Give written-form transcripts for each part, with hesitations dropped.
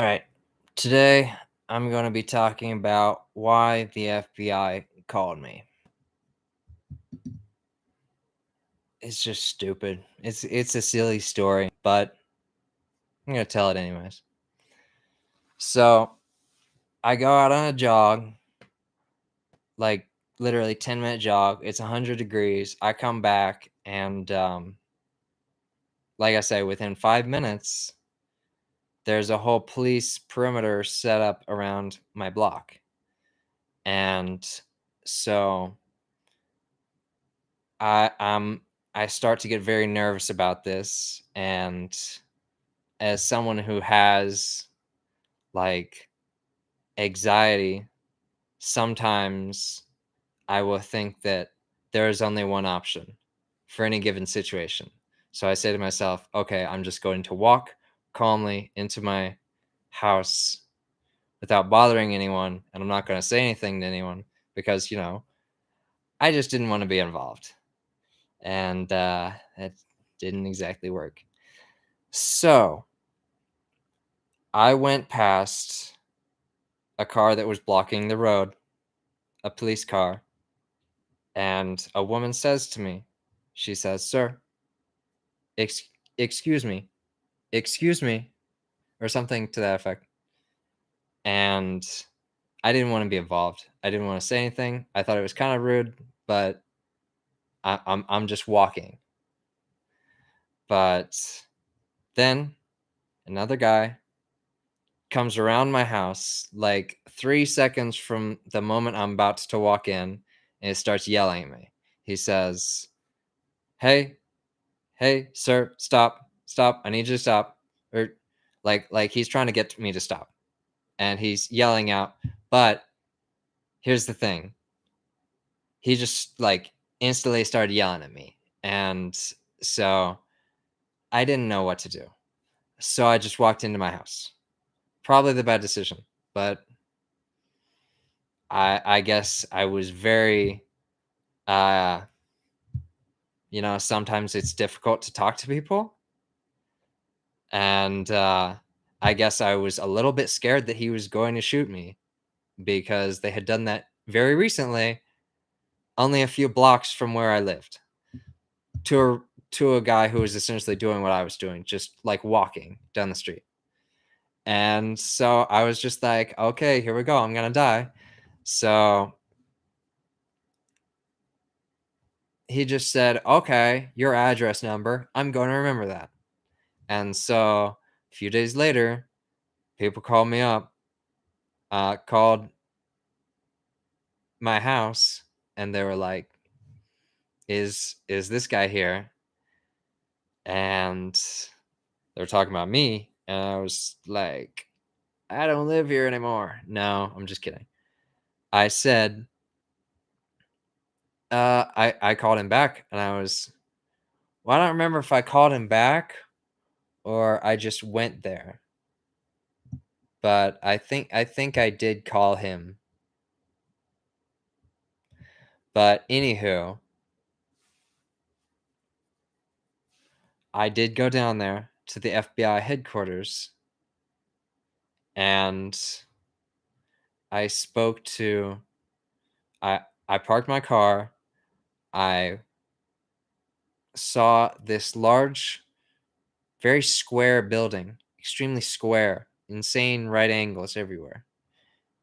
All right. Today, I'm going to be talking about why the FBI called me. It's just stupid. It's a silly story, but I'm going to tell it anyways. So, I go out on a jog, like literally 10-minute jog. It's 100 degrees. I come back and like I say, within 5 minutes, there's a whole police perimeter set up around my block. And so I start to get very nervous about this, and as someone who has like anxiety, sometimes I will think that there is only one option for any given situation. So I say to myself, okay, I'm just going to walk calmly into my house without bothering anyone, and I'm not going to say anything to anyone because, I just didn't want to be involved. And it didn't exactly work. So I went past a car that was blocking the road, a police car, and a woman says to me, she says, "Sir, ex- excuse me, excuse me," or something to that effect. And I didn't want to be involved. I didn't want to say anything. I thought it was kind of rude, but I'm just walking. But then another guy comes around my house like 3 seconds from the moment I'm about to walk in, and he starts yelling at me. He says, "Hey, hey, sir, stop, stop! I need you to stop!" Or like he's trying to get me to stop, and he's yelling out. But here's the thing: he just like instantly started yelling at me, and so I didn't know what to do. So I just walked into my house. Probably the bad decision, but I guess I was very uh sometimes it's difficult to talk to people, and I guess I was a little bit scared that he was going to shoot me because they had done that very recently, only a few blocks from where I lived, to a guy who was essentially doing what I was doing, just like walking down the street. And so I was just like, okay, here we go, I'm gonna die. So he just said, okay, your address number, I'm going to remember that. And so a few days later, people called me up, called my house, and they were like, "Is this guy here?" And they were talking about me, and I was like, "I don't live here anymore." No, I'm just kidding. I said, I called him back, and I was, well, I don't remember if I called him back or I just went there, but I think I did call him. But anywho, I did go down there to the FBI headquarters, and I spoke to I I parked my car. I saw this large, very square building, extremely square, insane right angles everywhere.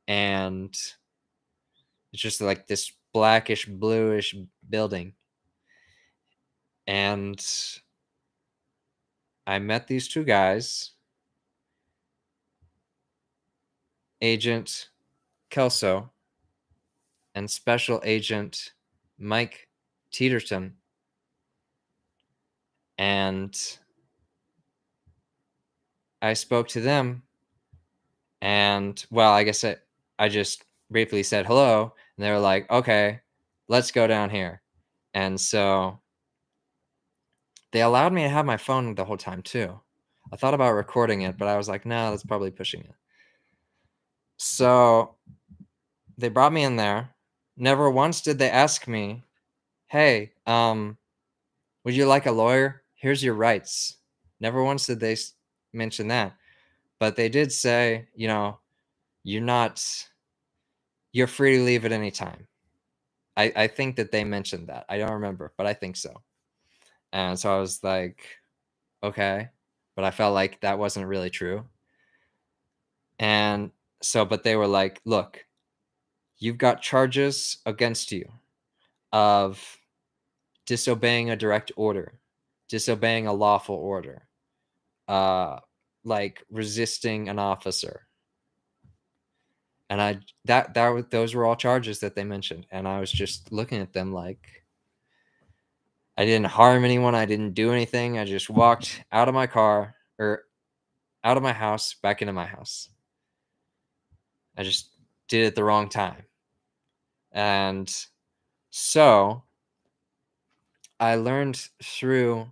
And it's just like this blackish bluish building. And I met these two guys, Agent Kelso and Special Agent Mike Teeterton. And I spoke to them, and well, I guess I just briefly said hello, and they were like, okay, let's go down here. And so they allowed me to have my phone the whole time too. I thought about recording it, but I was like, no, that's probably pushing it. So they brought me in there. Never once did they ask me, hey, would you like a lawyer? Here's your rights. Never once did they mention that. But they did say, you're not you're free to leave at any time. I think that they mentioned that. I don't remember, but I think so. And so I was like, okay. But I felt like that wasn't really true. And so, but they were like, look, you've got charges against you of disobeying a direct order, disobeying a lawful order, uh, like resisting an officer. And those were all charges that they mentioned. And I was just looking at them like, I didn't harm anyone. I didn't do anything. I just walked out of my car or out of my house, back into my house. I just did it at the wrong time. And so I learned through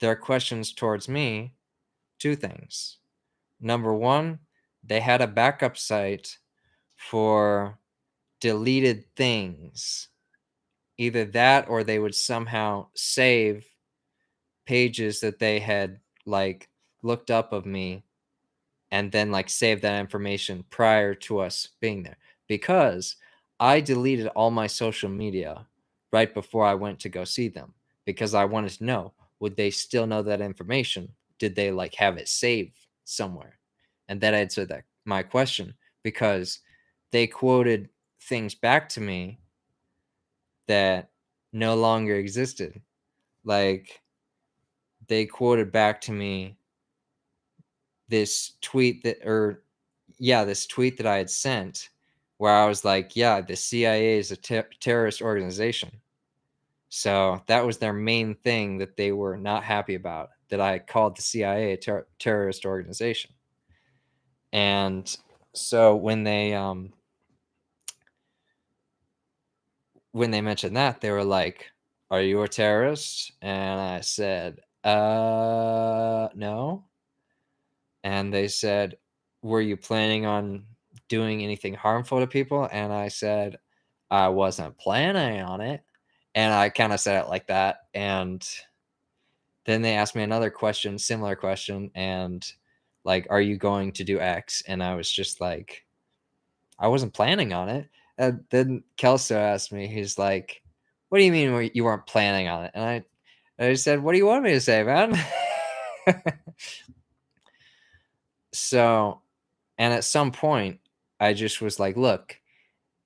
their questions towards me two things. Number one, they had a backup site for deleted things. Either that or they would somehow save pages that they had like looked up of me and then like save that information prior to us being there, because I deleted all my social media right before I went to go see them, because I wanted to know, would they still know that information? Did they like have it saved somewhere? And that answered that my question, because they quoted things back to me that no longer existed. Like they quoted back to me this tweet this tweet that I had sent where I was like, yeah, the CIA is a terrorist organization. So that was their main thing that they were not happy about, that I called the CIA a terrorist organization. And so when they mentioned that, they were like, "Are you a terrorist?" And I said, no." And they said, "Were you planning on doing anything harmful to people?" And I said, "I wasn't planning on it." And I kind of said it like that. And then they asked me another question, similar question, and like, "Are you going to do X?" And I was just like, I wasn't planning on it. And then Kelso asked me, he's like, "What do you mean you weren't planning on it?" And I said, "What do you want me to say, man?" So, and at some point, I just was like, "Look,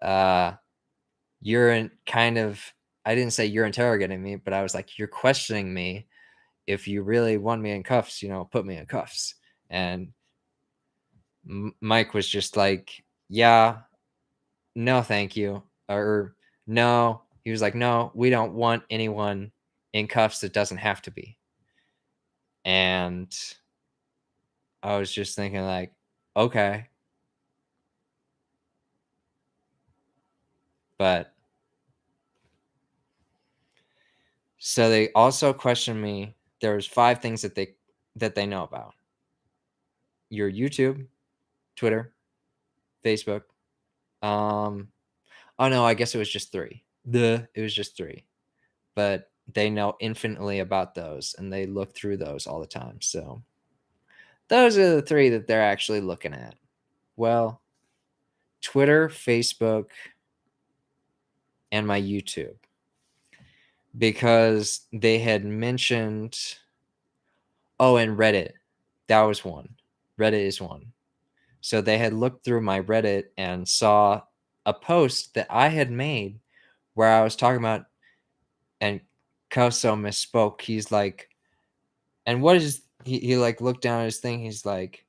uh, you're in kind of." I didn't say you're interrogating me, but I was like, "You're questioning me. If you really want me in cuffs, put me in cuffs." And Mike was just like, "Yeah, no, thank you," or "No." He was like, "No, we don't want anyone in cuffs that doesn't have to be." And I was just thinking, like, okay, but so they also questioned me. There was 5 things that they know about: your YouTube, Twitter, Facebook. Um, oh no, I guess it was just 3. It was just 3, but they know infinitely about those, and they look through those all the time. So those are the 3 that they're actually looking at. Well, Twitter, Facebook, and my YouTube, because they had mentioned, oh, and Reddit. That was one. Reddit is one. So they had looked through my Reddit and saw a post that I had made where I was talking about, and Koso misspoke. He's like, and what is he like looked down at his thing, he's like,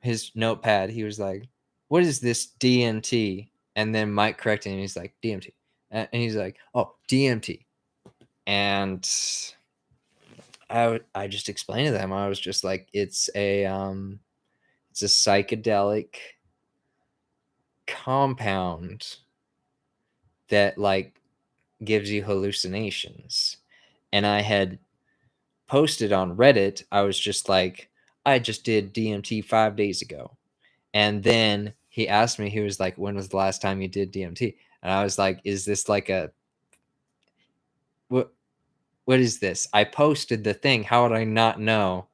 his notepad, he was like, "What is this DMT?" And then Mike corrected him, he's like, "DMT." And he's like, "Oh, DMT." And I just explained to them. I was just like, it's a psychedelic compound that like gives you hallucinations. And I had posted on Reddit, I was just like, I just did DMT 5 days ago. And then he asked me, he was like, "When was the last time you did DMT?" And I was like, "Is this like a what what is this? I posted the thing. How would I not know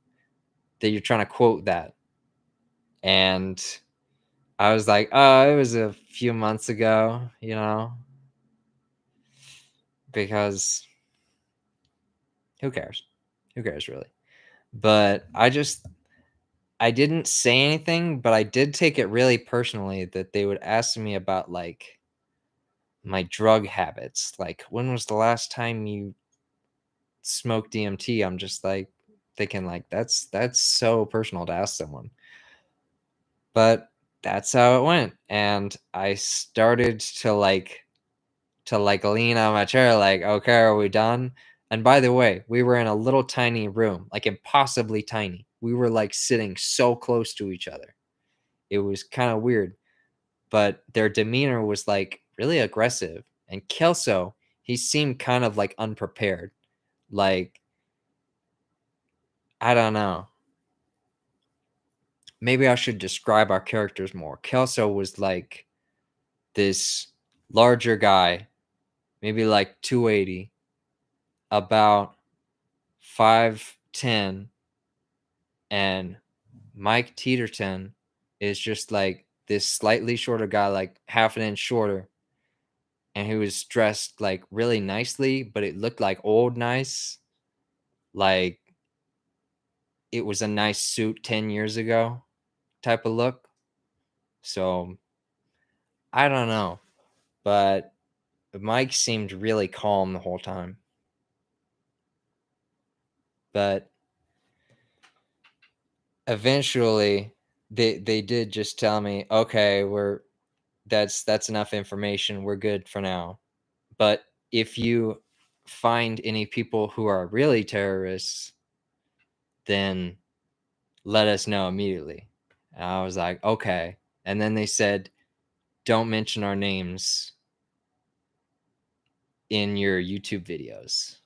that you're trying to quote that?" And I was like, "Oh, it was a few months ago," because who cares? Who cares really? But I didn't say anything, but I did take it really personally that they would ask me about, like, my drug habits. Like, "When was the last time you smoked DMT?" I'm just, like, thinking, like, that's so personal to ask someone. But that's how it went, and I started to lean on my chair, like, "Okay, are we done?" And by the way, we were in a little tiny room, like, impossibly tiny. We were, like, sitting so close to each other. It was kinda weird, but their demeanor was, like, really aggressive, and Kelso, he seemed kind of, like, unprepared. Like, I don't know. Maybe I should describe our characters more. Kelso was, like, this larger guy, maybe, like, 280, about 5'10", and Mike Teeterton is just, like, this slightly shorter guy, like, half an inch shorter, and he was dressed, like, really nicely, but it looked like old nice, like it was a nice suit 10 years ago type of look. So, I don't know, but Mike seemed really calm the whole time. But eventually, they did just tell me, "Okay, that's enough information, we're good for now. But if you find any people who are really terrorists, then let us know immediately." And I was like, "Okay." And then they said, "Don't mention our names in your YouTube videos."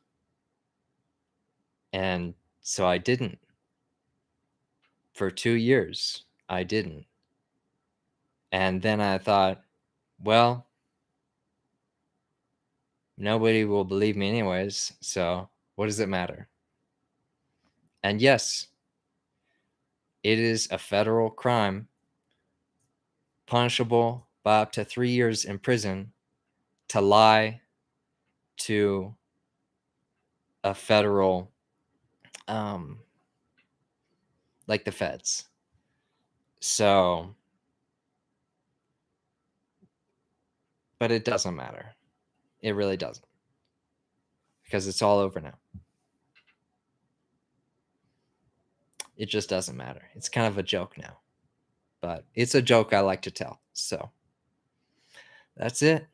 And so I didn't. For 2 years, I didn't. And then I thought, "Well, nobody will believe me anyways, so what does it matter?" And yes, it is a federal crime, punishable by up to 3 years in prison, to lie to a federal, um, like the feds. So, but it doesn't matter. It really doesn't, because it's all over now. It just doesn't matter. It's kind of a joke now, but it's a joke I like to tell. So that's it.